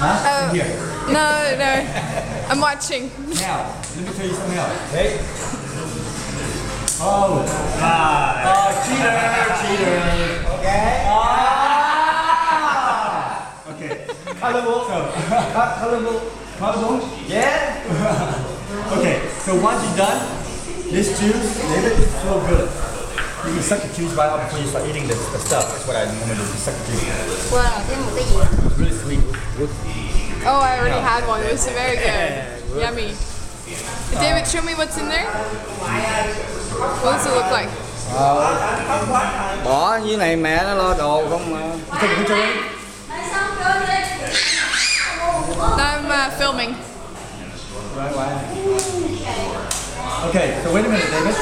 Huh? In here. No, I'm watching. Now, let me tell you something else. Okay? Oh, cheater. Okay. Okay. Colorful. Colorful. Yeah. Okay. So once you're done, this juice, David, is so good. You can suck the juice right out before you start eating the stuff. That's what I normally do. Just suck the juice. Wow, thêm một cái gì? It's really sweet. Good. Oh, I already had one. It was very good. Yummy. David, show me what's in there. What does it look like? Bỏ như này mẹ nó lo đồ không mà. You take a picture of it? I'm filming. Okay, so wait a minute, David.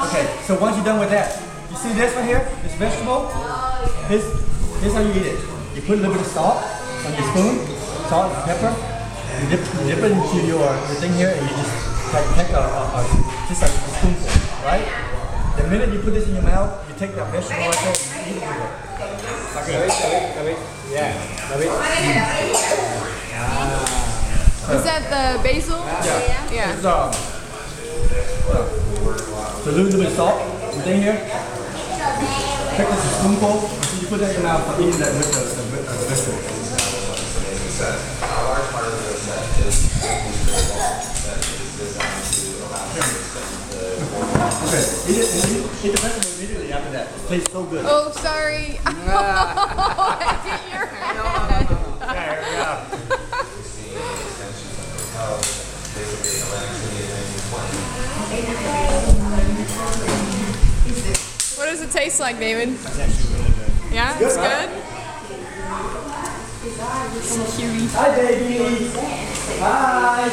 Okay, so once you're done with that, you see this right here? This vegetable? Here's how you eat it. You put a little bit of salt on your spoon, salt and pepper. You dip it into your thing here, and you just take just a spoonful, right? The minute you put this in your mouth, you take that vegetable right there and you eat it with it. David. Yeah, David. Is that the basil? Yeah. So a little bit of salt, thing here. Take this a spoonful, and you put that in your mouth and eat that with the vegetable. Okay, eat the vegetable immediately after that. It tastes so good. Oh, sorry. I hit your head. Yeah. What does it taste like, David? It's actually really good. Yeah, it's Right? good. It's cutie. Hi, baby. Hi.